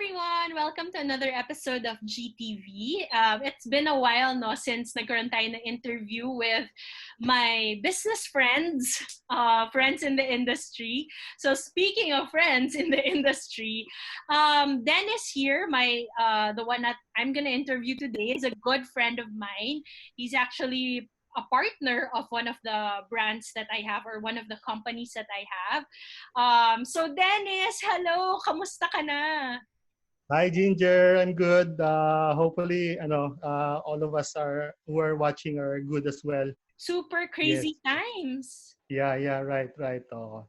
everyone! Welcome to another episode of GTV. It's been a while no since nagkaroon tayo ng interview with my business friends, friends in the industry. So speaking of friends in the industry, Dennis here, the one that I'm gonna interview today, is a good friend of mine. He's actually a partner of one of the brands that I have or one of the companies that I have. So Dennis, hello! Kamusta ka na? Hi, Ginger. I'm good. Hopefully, all of us who are watching are good as well. Super Yes. crazy times. Yeah, right. Oh.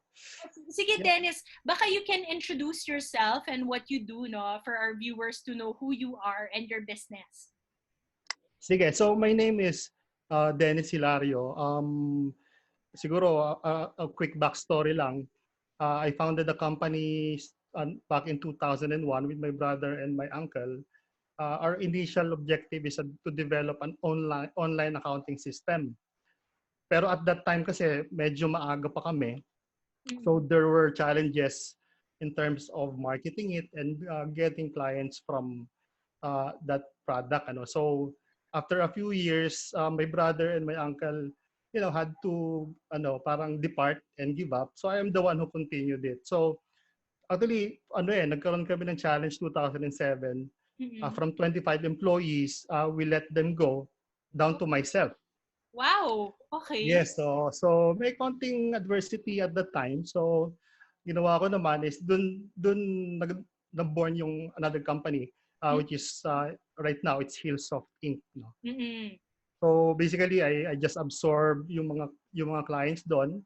Sige, Yeah. Dennis, baka you can introduce yourself and what you do, no, for our viewers to know who you are and your business. Sige, so my name is Dennis Hilario. Siguro a quick backstory lang. I founded the company back in 2001 with my brother and my uncle. Our initial objective is to develop an online accounting system. Pero at that time kasi medyo maaga pa kami. So there were challenges in terms of marketing it and getting clients from that product. So after a few years, my brother and my uncle, had to parang depart and give up. So I am the one who continued it. So actually, nagkaroon kami ng challenge 2007. From 25 employees, we let them go down to myself. Wow! Okay. Yes, so may konting adversity at that time. So ginawa ko naman is dun nag-born yung another company which is right now it's Hilsoft Inc. No? So basically I just absorb yung mga clients doon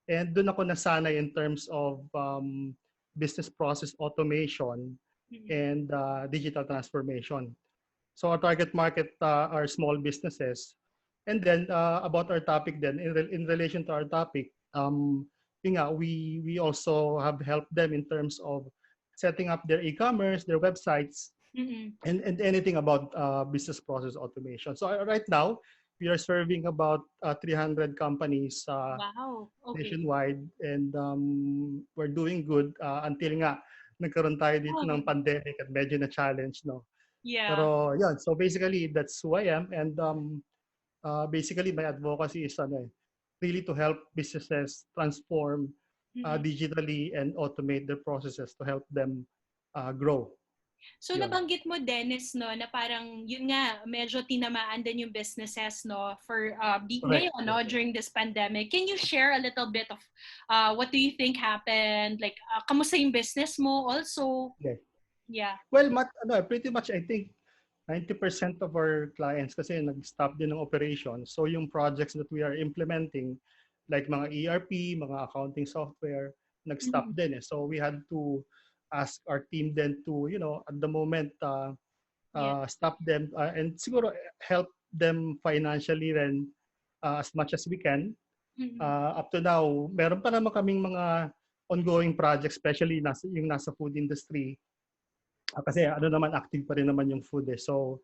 and doon ako nasanay in terms of business process automation and digital transformation. So our target market are small businesses. And then about our topic then, in relation to our topic, we also have helped them in terms of setting up their e-commerce, their websites, and anything about business process automation. So right now, we are serving about 300 companies Wow. Okay. nationwide, and we're doing good until nga nagkaroon tayo dito ng pandemic at medyo na challenge, no? Yeah. Pero yun, so basically that's who I am, and basically my advocacy is really to help businesses transform digitally and automate their processes to help them grow. So nabanggit mo, Dennis, no, na parang yun nga, medyo tinamaan din yung businesses, no, for ngayon, no, during this pandemic. Can you share a little bit of what do you think happened? Like, kamusta yung business mo also? Yes. Yeah. Well, pretty much I think 90% of our clients kasi nag-stop din ng operation. So yung projects that we are implementing, like mga ERP, mga accounting software, nag-stop din eh. So we had to ask our team then to, at the moment, stop them and siguro help them financially rin as much as we can. Up to now, meron pa naman kaming mga ongoing projects, especially yung nasa food industry. Kasi naman active pa rin naman yung food eh. So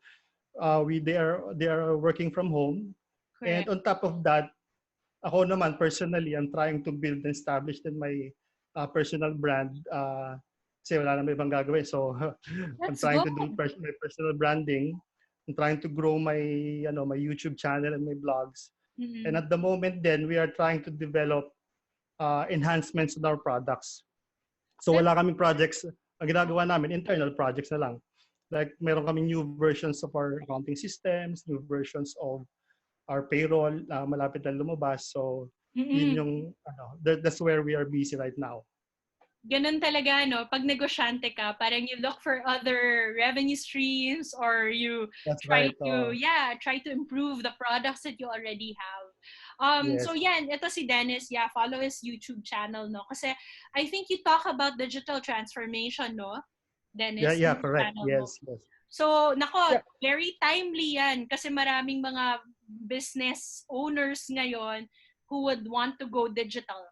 they are working from home. Correct. And on top of that, ako naman personally, I'm trying to build and establish then my personal brand. Kasi wala naman ibang gagawin. So I'm trying to do my personal branding. I'm trying to grow my my YouTube channel and my blogs. And at the moment then, we are trying to develop enhancements in our products. So wala kaming projects. Ang ginagawa namin, internal projects na lang. Like meron kaming new versions of our accounting systems, new versions of our payroll, malapit na lumabas. So yun yung, that's where we are busy right now. Ganun talaga, no? Pag negosyante ka, parang you look for other revenue streams or you try to improve the products that you already have. Yes. So yan, ito si Dennis, follow his YouTube channel, no? Kasi I think you talk about digital transformation, no? Dennis? Yeah, correct. Yes. So, very timely yan kasi maraming mga business owners ngayon who would want to go digital.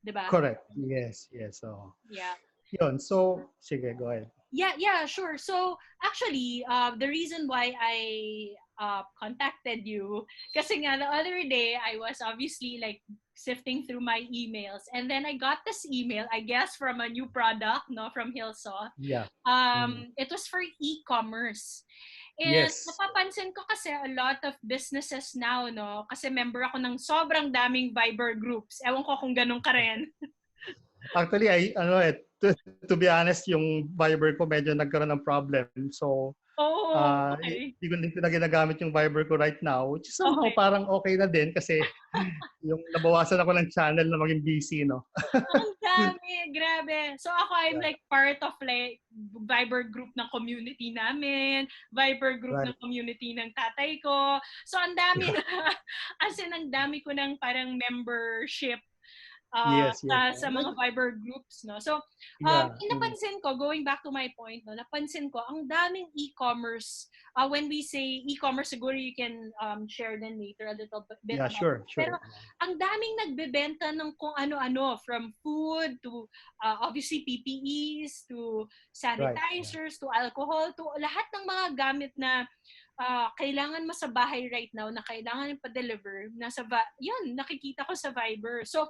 Diba? Correct. Yes. So, yeah. Yun. So, sige, go ahead. Yeah, sure. So, actually, the reason why I contacted you. Kasi nga, the other day, I was obviously like sifting through my emails. And then I got this email, I guess, from a new product, no, from Hilsoft. Yeah. It was for e-commerce. And Yes. napapansin ko kasi a lot of businesses now, no? Kasi member ako ng sobrang daming Viber groups. Ewan ko kung ganun ka rin. Actually, to be honest, yung Viber ko medyo nagkaroon ng problem. So, Oh, okay. hindi ko na ginagamit yung Viber ko right now, which is somehow Okay. parang okay na din kasi yung nabawasan ako ng channel na maging busy, no? Ang dami, grabe. So ako, I'm Yeah. like part of like Viber group ng community namin, Viber group Right. ng community ng tatay ko. So ang dami Yeah. na, as in ang dami ko ng parang membership Yes, yes. sa mga Viber groups, no? So, Yeah. napansin ko, going back to my point, no, napansin ko, ang daming e-commerce. When we say e-commerce, siguro you can share then later a little bit Yeah, about sure, it. Pero sure. ang daming nagbebenta ng kung ano-ano, from food to obviously PPEs, to Right. Yeah. sanitizers, to alcohol, to lahat ng mga gamit na kailangan mo sa bahay right now na kailangan pa-deliver, yun, nakikita ko sa Viber. So,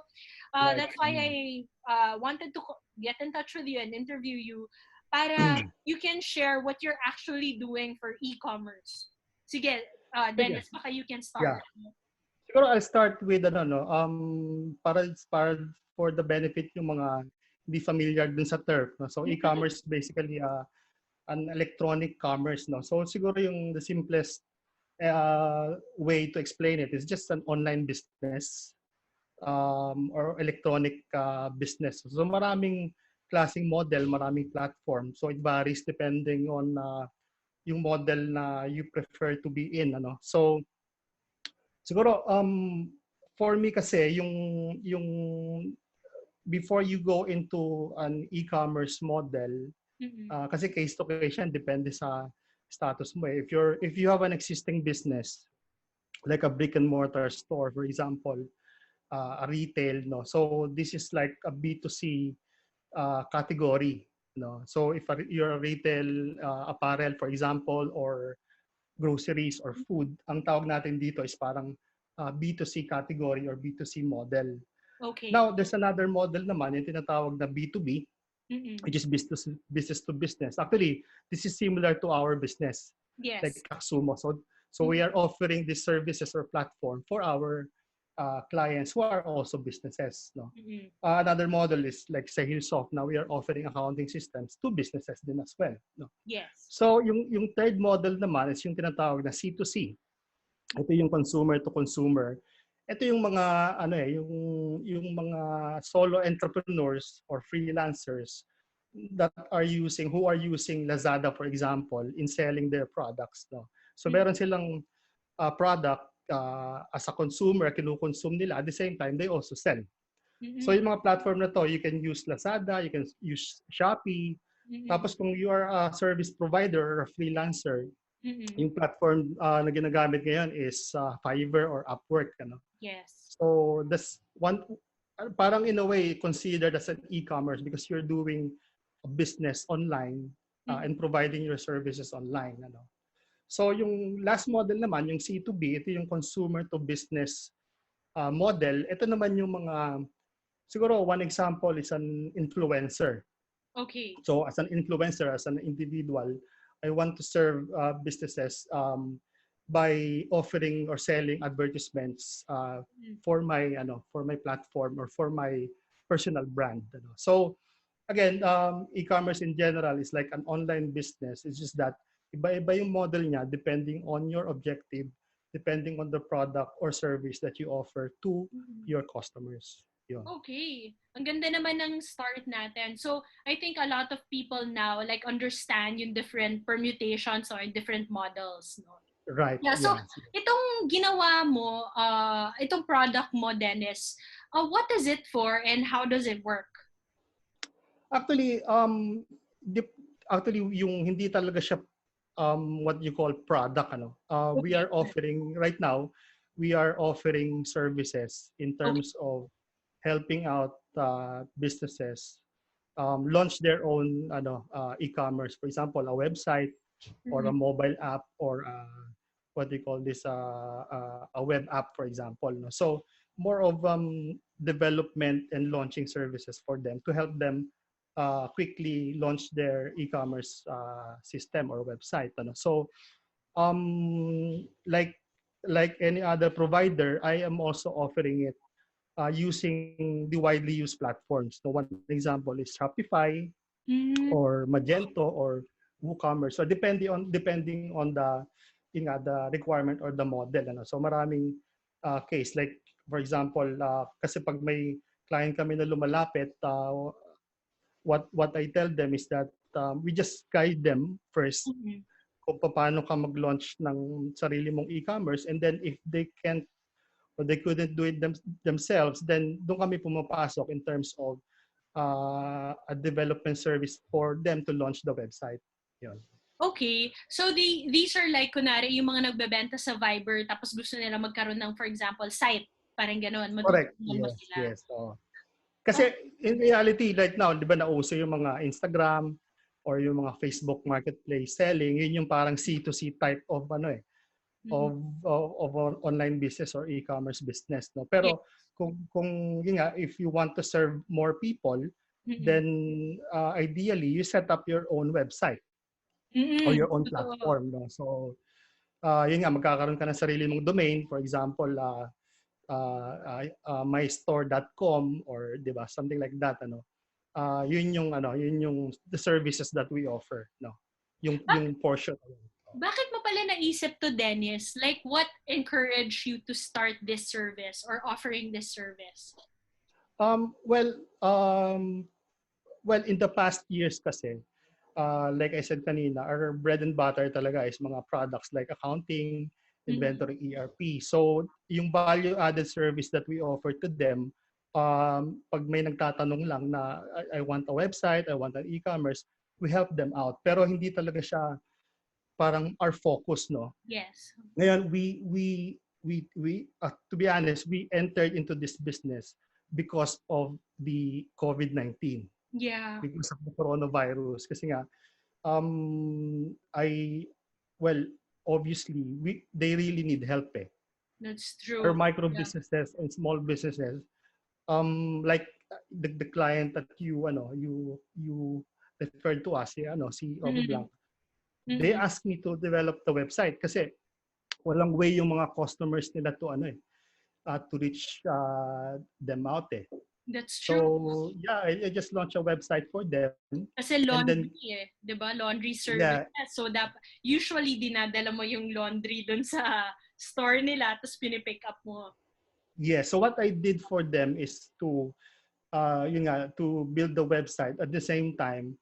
Right. that's why I wanted to get in touch with you and interview you para you can share what you're actually doing for e-commerce. Sige, Sige. Dennis, baka you can Yeah. start. Siguro I'll start with para for the benefit yung mga hindi familiar dun sa term, no? So e-commerce basically an electronic commerce, no? So siguro yung the simplest way to explain it is just an online business or electronic business. So maraming klaseng model, maraming platform. So it varies depending on yung model na you prefer to be in, ano. So siguro for me kasi yung before you go into an e-commerce model kasi case to case yan, depende sa status mo. If you have an existing business like a brick and mortar store, for example, a retail, no. So this is like a B2C category, no. So if you're a retail apparel, for example, or groceries or food, ang tawag natin dito is parang B2C category or B2C model. Okay. Now, there's another model naman, yung tinatawag na B2B, which is business to business. Actually, this is similar to our business, Yes. like Kaksumo. So we are offering these services or platform for our clients who are also businesses. No? Another model is like sa Hilsoft. Now we are offering accounting systems to businesses din as well. No? Yes. So yung third model naman is yung tinatawag na C2C. Ito yung consumer to consumer. Ito yung mga yung mga solo entrepreneurs or freelancers who are using Lazada, for example, in selling their products, no. So meron silang product as a consumer, kinukonsume nila, at the same time they also sell. So yung mga platform na to, you can use Lazada, you can use Shopee. Tapos kung you are a service provider or a freelancer, yung platform na ginagamit ngayon is Fiverr or Upwork, ano. Yes. So that's one, parang in a way considered as an e-commerce because you're doing a business online and providing your services online, ano. So yung last model naman, yung C2B, ito yung consumer to business model. Ito naman yung mga, siguro one example is an influencer. Okay. So as an influencer, as an individual, I want to serve businesses by offering or selling advertisements for my platform or for my personal brand. So again, e-commerce in general is like an online business. It's just that iba-iba yung model niya depending on your objective, depending on the product or service that you offer to your customers. Yun. Okay. Ang ganda naman ng start natin. So, I think a lot of people now like understand yung different permutations or different models, no? Right. Yeah, so Yeah. itong ginawa mo, itong product mo, Dennis, what is it for and how does it work? Actually, yung hindi talaga siya what you call product, ano. We are offering right now, we are offering services in terms of helping out businesses launch their own e-commerce. For example, a website or a mobile app or what do you call this, a web app, for example. No? So more of development and launching services for them to help them quickly launch their e-commerce system or website. Ano? So like any other provider, I am also offering it using the widely used platforms. So one example is Shopify Mm, or Magento or WooCommerce. So depending on the requirement or the model. Ano? So maraming case like for example, kasi pag may client kami na lumalapit, what I tell them is that we just guide them first mm, kung paano ka mag-launch ng sarili mong e-commerce, and then if they can't or they couldn't do it themselves, then doon kami pumapasok in terms of a development service for them to launch the website. Yun. Okay. So these are like, kunwari, yung mga nagbebenta sa Viber tapos gusto nila magkaroon ng, for example, site. Parang gano'n. Correct. Matutulungan mo Yes, sila. yes. Oh. Oh, Kasi in reality, right now, di ba nauso yung mga Instagram or yung mga Facebook marketplace selling, yun yung parang C2C type of mm-mm. of online business or e-commerce business, no. Yeah. Pero kung yun nga, if you want to serve more people, Mm-mm. then ideally you set up your own website or Mm-mm. your own Totoo. platform, no. So yun nga, magkakaroon ka ng sarili mong domain, for example mystore.com or 'di ba, something like that, yun yung the services that we offer, no, Bak yung portion. bakit mo pala naisip to, Dennis? Like, what encouraged you to start this service or offering this service? um well um well, in the past years kasi, like I said kanina, our bread and butter talaga is mga products like accounting, Mm-mm. inventory, ERP. So, yung value-added service that we offer to them, pag may nagtatanong lang na I want a website, I want an e-commerce, we help them out. Pero hindi talaga siya parang our focus, no? Yes. Ngayon, to be honest, we entered into this business because of the COVID-19, Yeah, because of the coronavirus. Kasi nga, I, well, obviously, they really need help eh. that's Our true. micro Yeah. businesses and small businesses, like the client that you referred to us, si Ogo Mm-mm. Blanc, they Mm-mm. asked me to develop the website kasi walang way yung mga customers nila to reach them out eh. That's true. So yeah, I just launched a website for them, Kasi and then laundry eh, 'di ba? Laundry yeah, services. So usually dinadala mo yung laundry dun sa store nila tapos pinipick up mo. yeah. So what I did for them is to build the website at the same time,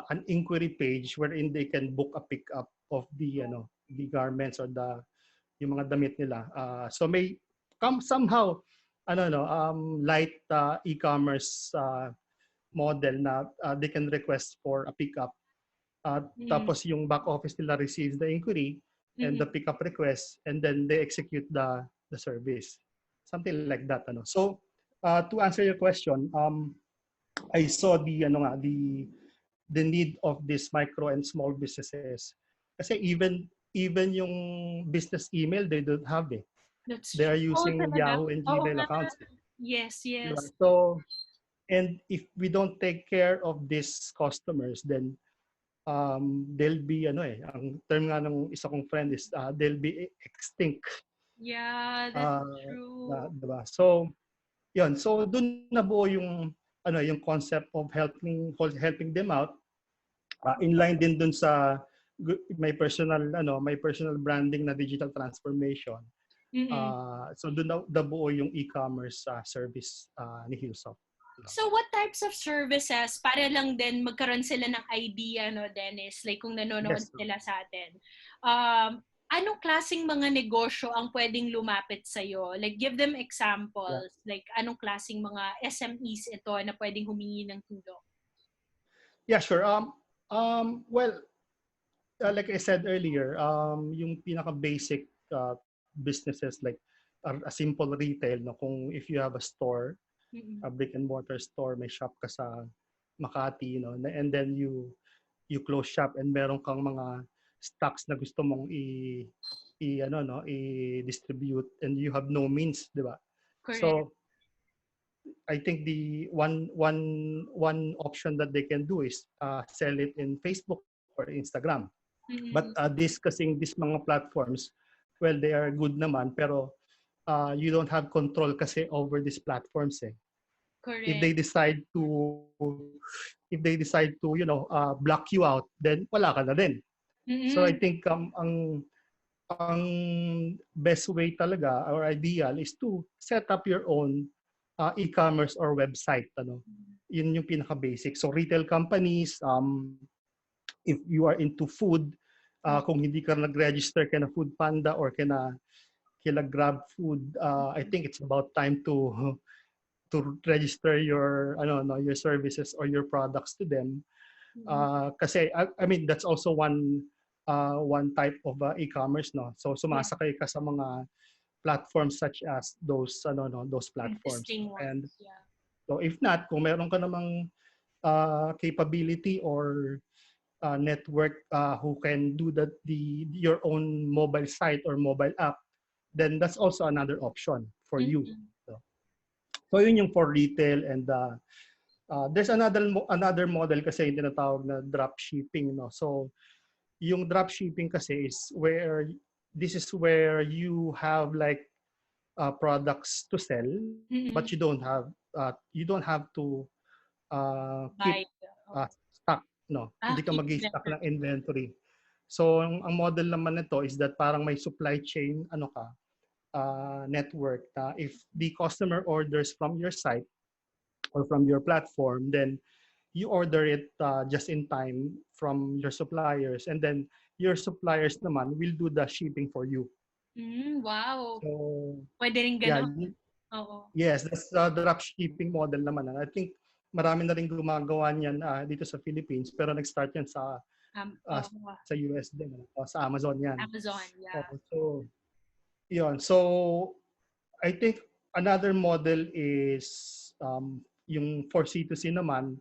an inquiry page wherein they can book a pickup of the garments or yung mga damit nila. So may come somehow light e-commerce model na they can request for a pickup. Mm. Tapos yung back office nila receives the inquiry and the Mm-mm. pickup request, and then they execute the service. Something like that. So to answer your question, I saw the need of these micro and small businesses. Kasi even yung business email, they don't have it. That's They are true. Oh, using talaga? Yahoo and Oo Gmail nga. accounts. Yes, Diba? yes. So, and if we don't take care of these customers, then they'll be ang term nga ng isa kong friend is they'll be extinct. Yeah, that's Uh, true. diba? So, yun. So, dun nabuo yung concept of helping them out. Inline din dun sa my personal branding na digital transformation. Mm-mm. So doon nabuo yung e-commerce service ni Hilsoft. So what types of services, para lang din magkaroon sila ng idea, no, Dennis, like kung nanonood Yes. sila sa atin. Anong klaseng mga negosyo ang pwedeng lumapit sa'yo? Like, give them Yeah. examples. Like, anong klaseng mga SMEs ito na pwedeng humingi ng tulong? Yeah, sure. Well, like I said earlier, yung pinaka-basic businesses like a simple retail, no, kung if you have a store, Mm-mm. a brick and mortar store, may shop ka sa Makati, and then you close shop and meron kang mga stocks na gusto mong i-distribute and you have no means, di ba? Correct. So I think the one option that they can do is sell it in Facebook or Instagram. But Mm-mm. these mga platforms, well, they are good naman, pero you don't have control kasi over these platforms eh. If Correct. they decide to block you out, then wala ka na din. So I Mm-mm. think ang best way talaga or ideal is to set up your own e-commerce or website, ano. Yun yung pinaka basic. So retail companies, if you are into food, kung hindi ka nag-register kina Food Panda or kila Grab Food, I think it's about time to register your your services or your products to them. Mm-mm. Kasi I mean that's also one type of e-commerce, no. So Yeah. sumasakay ka sa mga platforms such as those platforms, Existing no? And ones. Yeah. so if not, kung meron ka namang capability or network who can do your own mobile site or mobile app, then that's also another option for you. Mm-mm. So yun yung for retail. And there's another model kasi yung tinatawag na drop shipping, no. So yung drop shipping kasi is where this is where you have like products to sell, but Mm-mm. you don't have to keep Buy. Oh. stock, no. Hindi ka Keep mag-stock inventory. ng inventory. So ang model naman nito is that parang may supply chain network na if the customer orders from your site or from your platform, then you order it just in time from your suppliers, and then your suppliers naman will do the shipping for you. Wow. So Pwede rin yeah, ganon. Oo. yes, that's the drop shipping model naman. And I think marami na rin gumagawa niyan dito sa Philippines, pero nag-start yan Oh, sa US din, sa Amazon yan. Amazon. Yeah. So yun. So I think another model is yung for C2C naman,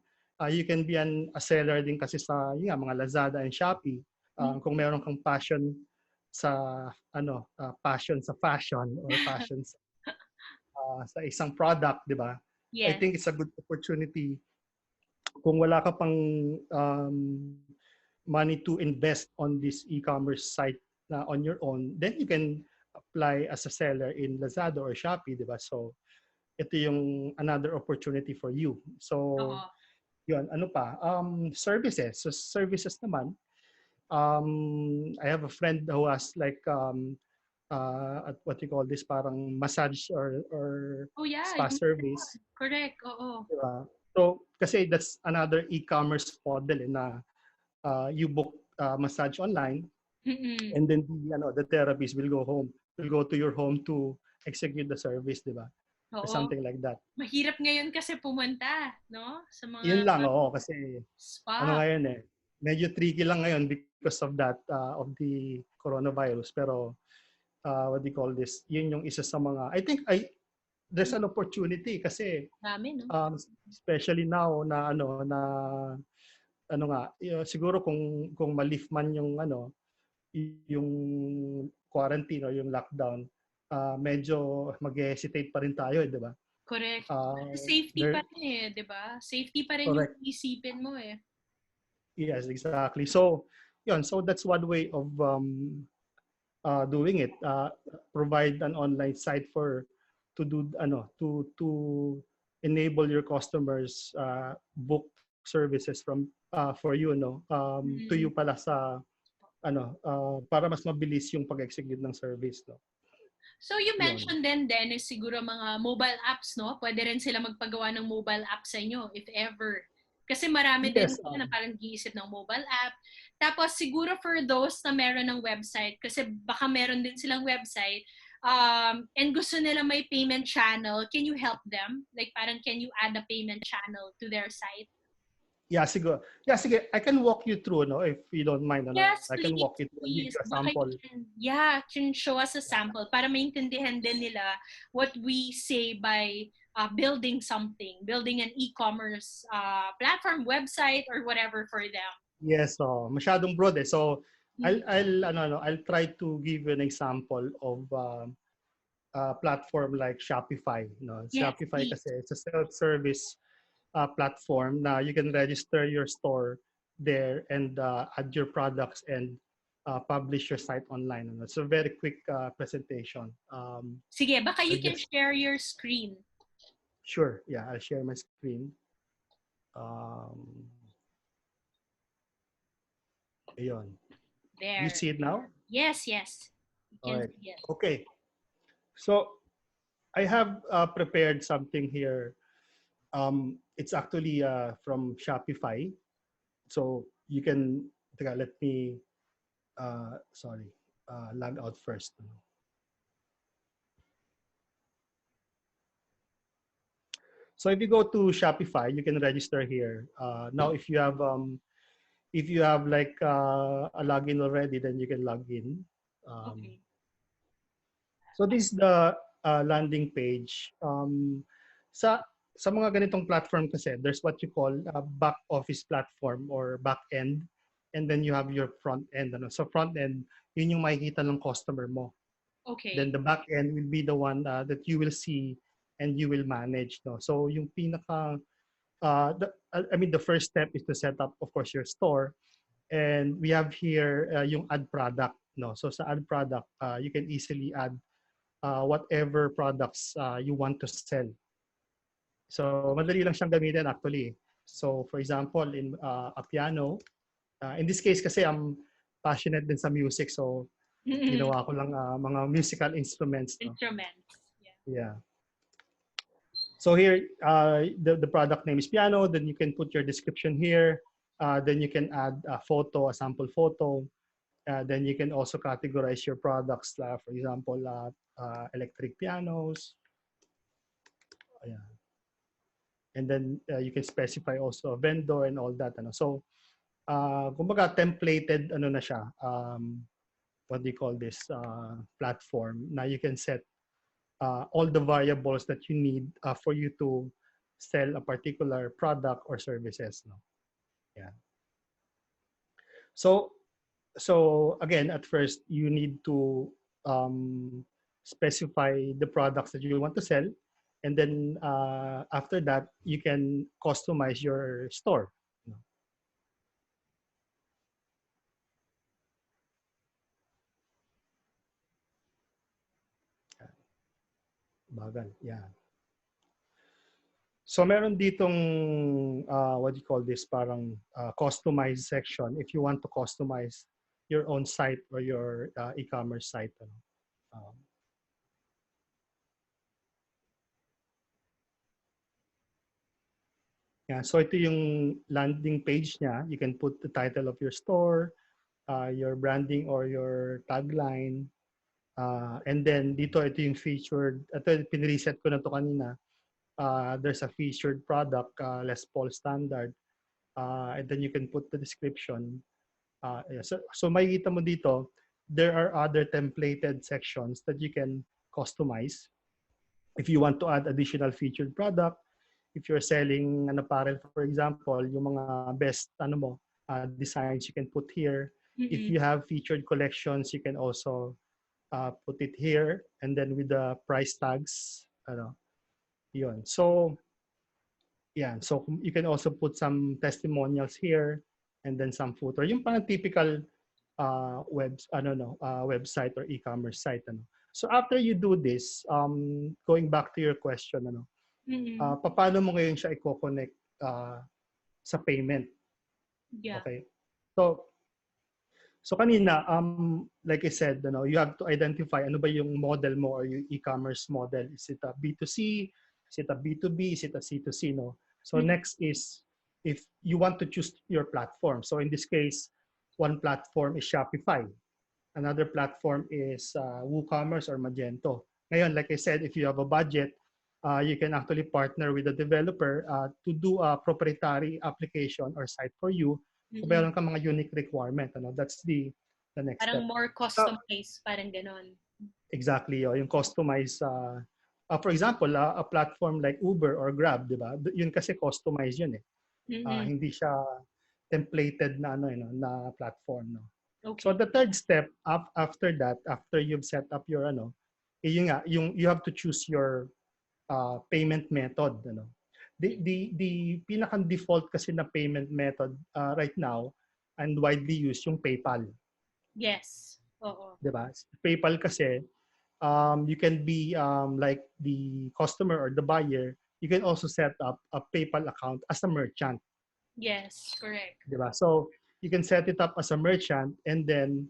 you can be a seller din kasi sa mga Lazada and Shopee. Kung meron kang sa passion sa fashion or passion sa isang product, 'di ba? I Yes. think it's a good opportunity kung wala ka pang um, money to invest on this e-commerce site na on your own, then you can apply as a seller in Lazada or Shopee, 'di ba? So ito yung another opportunity for you. So Oo. yun, ano pa? Services. So services naman, I have a friend who has like at what you call this, parang massage or Oh, yeah. spa service, Correct. Oo. di ba? So kasi that's another e-commerce model na you book massage online, Mm-mm. and then the therapist will go to your home to execute the service, di ba? Or Oo. something like that. Mahirap ngayon kasi pumunta, no? Sa Yun mga lang, oo, kasi spa. ngayon medyo tricky lang ngayon because of that, of the coronavirus. Pero what do you call this? Yun yung isa sa mga, I think there's an opportunity kasi Dami, no? especially now na siguro kung ma-lift man yung quarantine or yung lockdown, medyo mag-hesitate pa rin tayo, di ba? Correct. Safety pa There rin eh, di ba? Safety pa rin yung correct. isipin mo eh. Yes, exactly. So yun, so that's one way of doing it. Provide an online site to do enable your customers book services for you, no, to you pala sa para mas mabilis yung pag-execute ng service, no. So you Yun. mentioned then, Dennis, siguro mga mobile apps, no? Pwede rin sila magpagawa ng mobile app sa inyo, if ever. Kasi marami din Yes. sila na parang giisip ng mobile app. Tapos siguro for those na meron ng website, kasi baka meron din silang website, and gusto nila may payment channel, can you help them? Like parang can you add a payment channel to their site? Yeah, siguro. Yeah, sige. I can walk you through, no, if you don't mind. Yes, I can please, walk you through and give please. you a Baka you sample. can show us a sample para maintindihan din nila what we say by building something, building an e-commerce platform, website, or whatever for them. Yes, masyadong broad eh. So, I'll try to give you an example of a platform like Shopify. No, Yes, Shopify please. kasi it's a self-service platform na you can register your store there and add your products and publish your site online. Ano. It's a very quick presentation. Sige, baka you I'll can just share your screen. Sure. Yeah, I'll share my screen. Um, Ayun. You There. see it now? Yes, yes. You All can right. see it. Okay. So I have prepared something here. It's actually from Shopify. So you can, let me, sorry, log out first. So if you go to Shopify, you can register here. Now, if you have like a login already, then you can log in. Um, Okay. So this is the landing page. Sa sa mga ganitong platform kasi, there's what you call a back office platform or back end, and then you have your front end. Ano? So front end, yun yung makikita ng customer mo. Then Okay. the back end will be the one that you will see and you will manage. No? So yung pinaka, the first step is to set up, of course, your store. And we have here yung add product. No? So sa add product, you can easily add whatever products you want to sell. So madali lang siyang gamitin actually. So for example, in a piano, in this case kasi I'm passionate din sa music, so ginawa ko lang mga musical instruments. No? Instruments. Yeah. Yeah. So here, the product name is piano. Then you can put your description here. Then you can add a photo, a sample photo. Then you can also categorize your products. For example, electric pianos. Ayan. And then you can specify also a vendor and all that. Ano. So, kumbaga templated ano na siya, what do you call this, platform na you can set all the variables that you need for you to sell a particular product or services. No? Yeah. So again, at first, you need to specify the products that you want to sell. And then after that, you can customize your store. Bagal, yeah. So meron ditong, what do you call this, parang customized section if you want to customize your own site or your e-commerce site. Um, yeah, so ito yung landing page niya. You can put the title of your store, your branding or your tagline. And then dito, ito yung featured, ito pinreset ko na to kanina. There's a featured product, Les Paul Standard. And then you can put the description. Yeah. So makikita mo dito, there are other templated sections that you can customize. If you want to add additional featured product, if you're selling an apparel, for example, yung mga best designs you can put here. If you have featured collections, you can also put it here, and then with the price tags, yun. So yeah, so you can also put some testimonials here, and then some footer. Yung parang typical website or e-commerce site. So after you do this, going back to your question, paano mo ngayon siya i-connect sa payment? Yeah. Okay. So kanina, like I said, you have to identify ano ba yung model mo or yung e-commerce model. Is it a B2C? Is it a B2B? Is it a C2C? No? So next is if you want to choose your platform. So in this case, one platform is Shopify. Another platform is WooCommerce or Magento. Ngayon, like I said, if you have a budget, you can actually partner with a developer to do a proprietary application or site for you. Kung meron ka mga unique requirement, that's the next Parang step. more customized, parang ganon. Exactly, yung customized. For example, a platform like Uber or Grab, di ba? Yun kasi customized yun eh. Hindi siya templated na na platform, no. So Okay. the third step after that, after you've set up your yun nga, you have to choose your payment method. The pinakang default kasi na payment method right now and widely used yung PayPal, Yes. Oo. 'di ba? PayPal kasi you can be like the customer or the buyer, you can also set up a PayPal account as a merchant, Yes, correct. 'di ba? So you can set it up as a merchant and then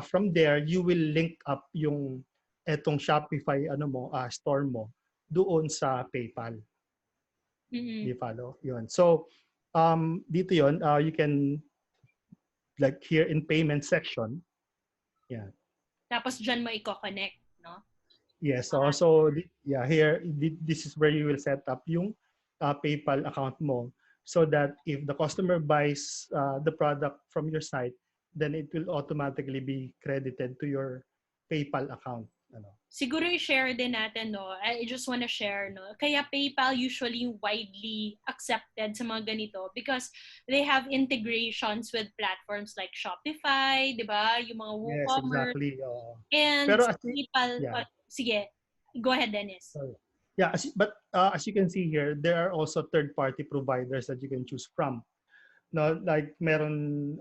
from there you will link up yung etong Shopify store mo doon sa PayPal. Mm-mm. Do you follow? Yun. So dito yun, you can like here in payment section. Yeah. Tapos dyan mo i-connect, no? Yes. So Ah, yeah, here this is where you will set up yung PayPal account mo so that if the customer buys the product from your site, then it will automatically be credited to your PayPal account. siguro i-share din natin, no? I just wanna share, no? Kaya PayPal usually widely accepted sa mga ganito because they have integrations with platforms like Shopify, di ba? Yung mga Yes, WooCommerce. exactly. And Pero PayPal, yeah, sige, go ahead, Dennis. sorry. Yeah, but as you can see here, there are also third-party providers that you can choose from. No, like meron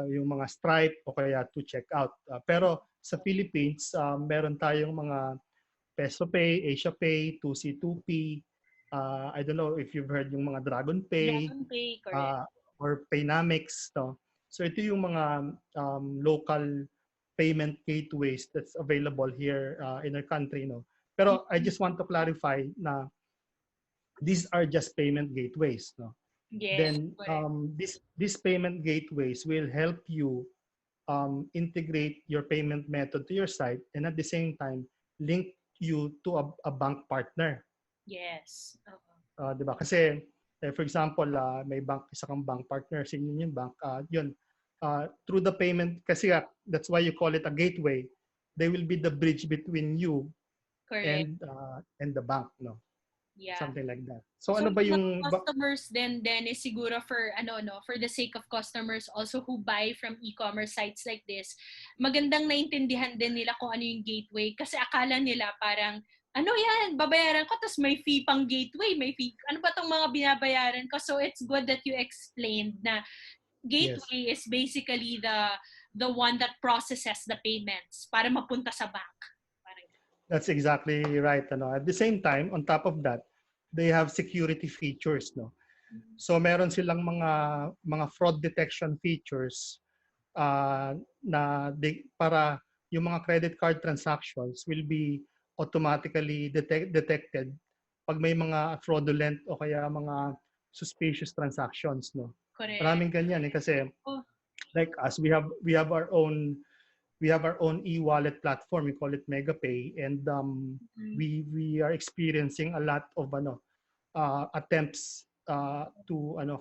yung mga Stripe o kaya to check out. Pero sa Philippines, meron tayong mga Peso Pay, Asia Pay, 2C2P. I don't know if you've heard yung mga Dragon Pay Dragon Pay, correct. uh, or Paynamics. No? So ito yung mga local payment gateways that's available here in our country. No? Pero I just want to clarify na these are just payment gateways. No? Yes, Then correct. these payment gateways will help you integrate your payment method to your site and at the same time link you to a bank partner. Yes. Oo. 'Di ba? Kasi for example, may isa kang bank partner sa inyo yung bank, yun through the payment kasi that's why you call it a gateway. They will be the bridge between you Correct. and the bank, no? Yeah. Something like that. So So ano ba yung mga yung customers then is siguro for for the sake of customers also who buy from e-commerce sites like this, magandang naintindihan din nila kung ano yung gateway kasi akala nila parang ano yan, babayaran ko tapos may fee pang gateway, may fee. Ano ba tong mga binabayaran ko? So it's good that you explained na yes. gateway is basically the one that processes the payments para mapunta sa bank. Parang, That's exactly right. At the same time, on top of that, they have security features. No? So meron silang mga fraud detection features para yung mga credit card transactions will be automatically detected pag may mga fraudulent o kaya mga suspicious transactions. No? correct. Maraming ganyan kasi Oh, like us, we have our own e-wallet platform. We call it MegaPay, and mm, we are experiencing a lot of attempts to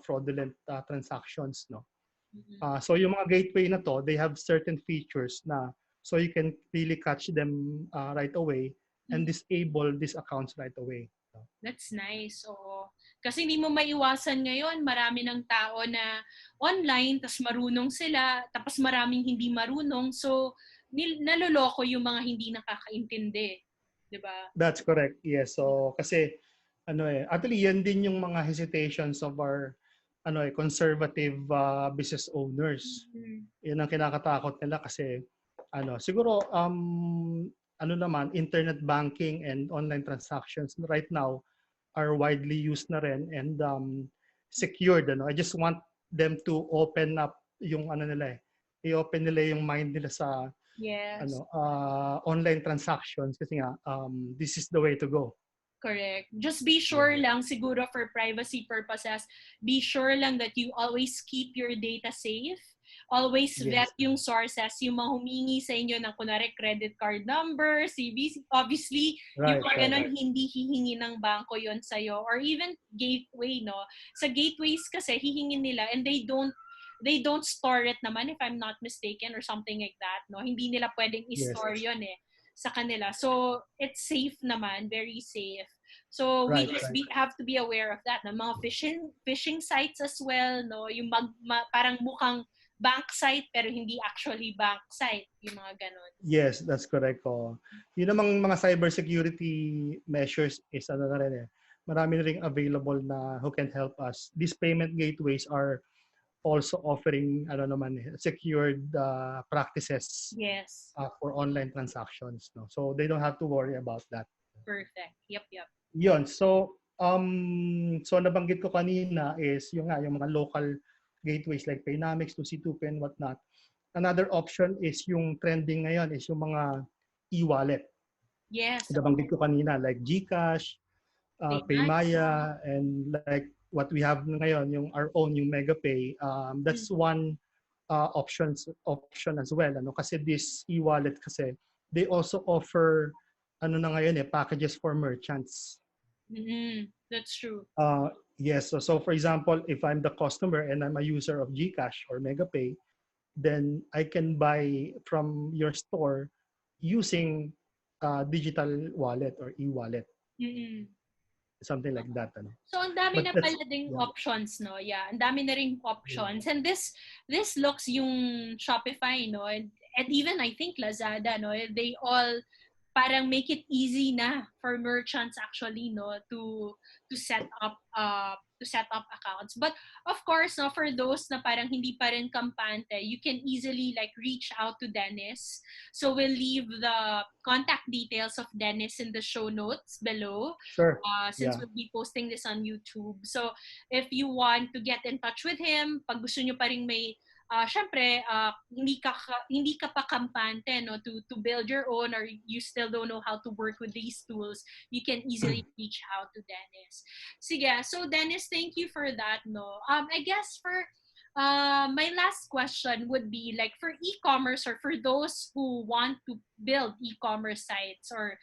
fraudulent transactions. No, mm, so yung mga gateway na to, they have certain features na so you can really catch them right away and mm. disable these accounts right away. No? That's nice. Oo. Kasi hindi mo maiwasan ngayon, marami ng tao na online, tapos marunong sila, tapos maraming hindi marunong. So, naloloko yung mga hindi nakakaintindi. 'Di ba? That's correct. Yes. So kasi actually yan din yung mga hesitations of our conservative business owners. Mm, Yan ang kinakatakot nila kasi siguro naman internet banking and online transactions right now are widely used na rin and secured. I just want them to open up yung nila i-open nila yung mind nila sa yes. online transactions kasi nga this is the way to go. Correct. Just be sure Yeah. lang, siguro for privacy purposes, be sure lang that you always keep your data safe. Always vet Yes. yung sources, yung mga humingi sa inyo ng kunwari credit card number, CVC. Obviously, yung Right, mga right. ganun, hindi hihingi ng bangko yon sa'yo. Or even gateway, no? Sa gateways kasi, hihingin nila and they don't store it naman if I'm not mistaken or something like that, no? Hindi nila pwedeng Yes. i-store yon sa kanila. So, it's safe naman, very safe. So, we Right, just right. have to be aware of that. Na mga phishing sites as well, no? Yung parang mukhang bank site pero hindi actually bank site, yung mga ganon. Yes, that's correct. Oh. Yun namang mga cybersecurity measures is ano na rin eh. Marami na rin available na who can help us. These payment gateways are also offering ano naman eh, secured practices Yes. for online transactions. No? So they don't have to worry about that. Perfect. Yep. Yun. So nabanggit ko kanina is yung nga, yung mga local gateways like Paynamics to C2P and whatnot. Another option is yung trending ngayon is yung mga e-wallet. Yes. Nabanggit ko kanina like GCash, Paymaya. Paymaya, and like what we have ngayon, yung our own, yung MegaPay. That's one option as well. Ano? Kasi this e-wallet kasi, they also offer ano na ngayon packages for merchants. That's true. Yes. So for example, if I'm the customer and I'm a user of GCash or MegaPay, then I can buy from your store using digital wallet or e-wallet. Something like that. Ano? So, ang dami But na pala ding yeah. options, no? Yeah, ang dami na ring options. And this looks yung Shopify, no? And even, I think, Lazada, no? They all parang make it easy na for merchants actually, no? To set up accounts. But of course, no, for those na parang hindi pa rin kampante, you can easily like reach out to Dennis. So we'll leave the contact details of Dennis in the show notes below. Sure. Since we'll be posting this on YouTube. So if you want to get in touch with him, pag gusto nyo pa rin may syempre, hindi ka pa kampante, no, to build your own, or you still don't know how to work with these tools, you can easily reach out to Dennis. Sige, so Dennis, thank you for that, no. I guess for my last question would be like for e-commerce, or for those who want to build e-commerce sites, or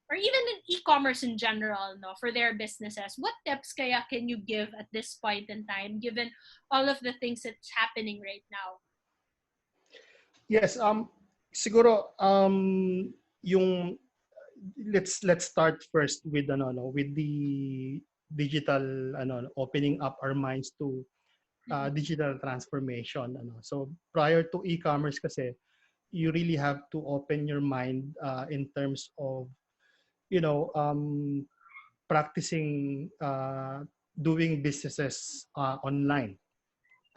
even in e-commerce in general, no, for their businesses, what tips kaya can you give at this point in time, given all of the things that's happening right now? Yes, siguro yung let's start first with with the digital opening up our minds to digital transformation. So prior to e-commerce kasi, you really have to open your mind in terms of practicing doing businesses online.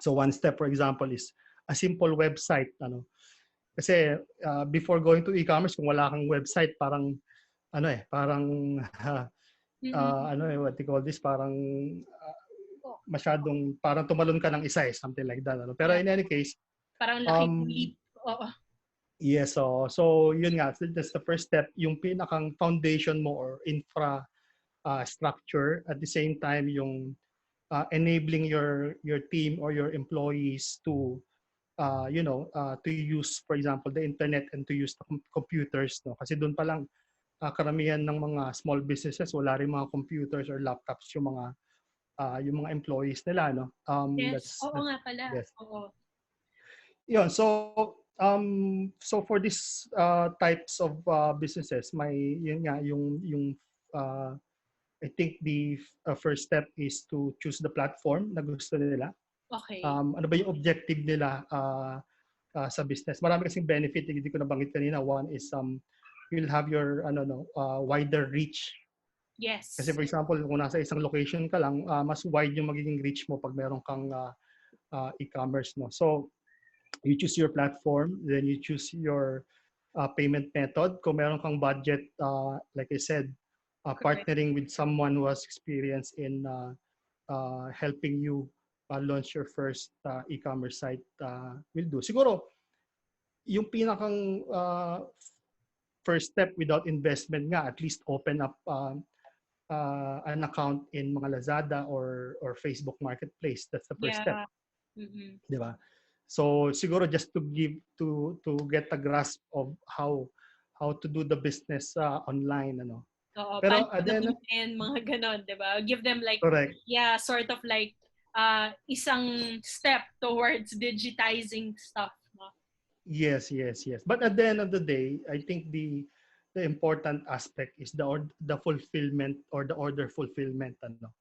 So one step, for example, is a simple website. Kasi before going to e-commerce, kung wala kang website, parang what do you call this? Parang masyadong parang tumalon ka ng isa something like that. Pero in any case, parang laking leap. Yes, so yun nga, that's the first step, yung pinakang foundation mo or infra structure, at the same time yung enabling your team or your employees to to use, for example, the internet and to use the computers, no, kasi doon pa lang karamihan ng mga small businesses wala rin mga computers or laptops yung mga employees nila, no. Yes, nga pala. Yes. Oo. Yun, so for these types of businesses, yung I think the first step is to choose the platform na gusto nila. Okay. Ano ba yung objective nila sa business? Marami kasing benefit, hindi ko nabanggit kanina. One is you'll have your wider reach. Yes. Kasi for example, kung nasa isang location ka lang, mas wide yung magiging reach mo pag meron kang e-commerce, no. So you choose your platform, then you choose your payment method. Kung meron kang budget, like I said, partnering with someone who has experience in helping you launch your first e-commerce site will do. Siguro, yung pinakang first step without investment nga, at least open up an account in mga Lazada or Facebook Marketplace. That's the first step. Di ba? So siguro just to get a grasp of how to do the business online, ano. Oo, pero then mga ganon, 'di ba? Give them like correct. Yeah, sort of like isang step towards digitizing stuff, no? Yes. But at the end of the day, I think the important aspect is the fulfillment or the order fulfillment, ano.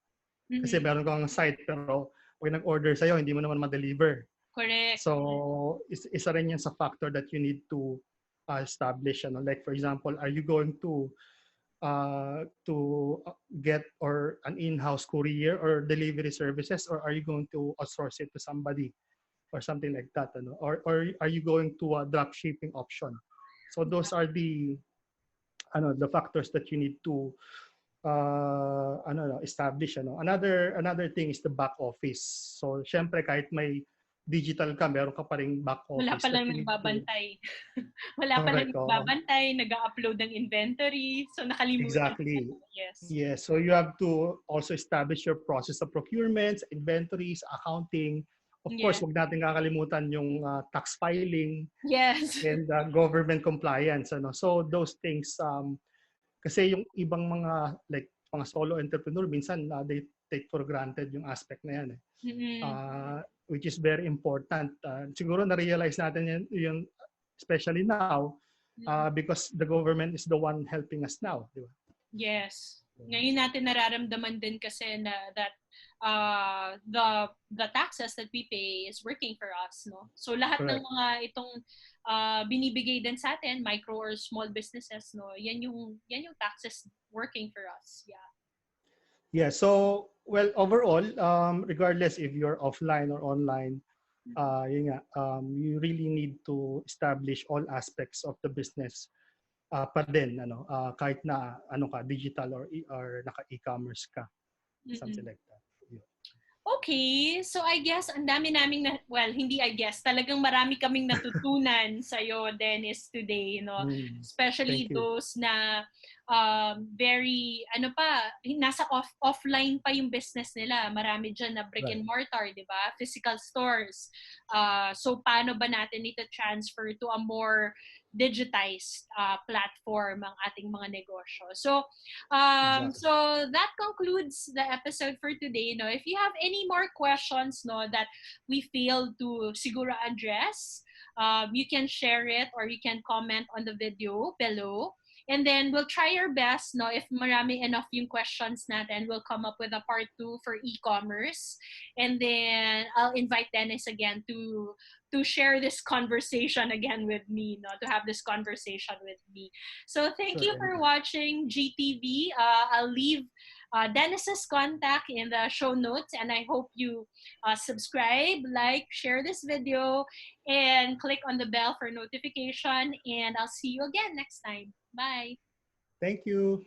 Kasi meron kang site pero pag nag-order sa'yo, hindi mo naman ma-deliver. Correct. So isa rin yan sa factor that you need to establish. Ano? Like for example, are you going to get or an in-house courier or delivery services, or are you going to outsource it to somebody or something like that? Ano? Or are you going to a drop shipping option? So those are the factors that you need to establish. Another thing is the back office. So syempre kahit may digital ka, meron ka pa ring back Wala office pa that lang you need to. nagbabantay. Wala pa lang Correct. nagbabantay, nag-upload ng inventory. So nakalimutan ko na Exactly. to. Yes. Yes. So you have to also establish your process of procurements, inventories, accounting. Of course, Yeah. wag natin kakalimutan yung tax filing Yes. and government compliance. Ano? So those things, kasi yung ibang mga solo entrepreneur, minsan they take for granted yung aspect na yan. Mm-hmm. Which is very important. Siguro na-realize natin yung especially now, because the government is the one helping us now. Di ba? Yes. Ngayon natin nararamdaman din kasi na that the taxes that we pay is working for us, no? So lahat ng Correct. mga itong binibigay din sa atin, micro or small businesses, no? Yan yung taxes working for us. Yeah. Yeah. So, well, overall, regardless if you're offline or online, yun nga, you really need to establish all aspects of the business pa din, kahit na digital or naka-e-commerce ka, something Mm-mm. like that. Yeah. Okay, so I guess ang dami naming hindi I guess, talagang marami kaming natutunan sa'yo, Dennis, today, especially Thank you. those na very, nasa offline pa yung business nila. Marami dyan na brick Right. and mortar, di ba? Physical stores. So paano ba natin ito transfer to a more digitized platform ang ating mga negosyo. So Exactly. so that concludes the episode for today. No, if you have any more questions, that we failed to siguro address, you can share it or you can comment on the video below. And then we'll try our best, if marami enough yung questions natin, we'll come up with a part 2 for e-commerce. And then I'll invite Dennis again to share this conversation again with me, to have this conversation with me. So thank Sure. you for watching GTV. I'll leave Dennis's contact in the show notes, and I hope you subscribe, like, share this video, and click on the bell for notification. And I'll see you again next time. Bye. Thank you.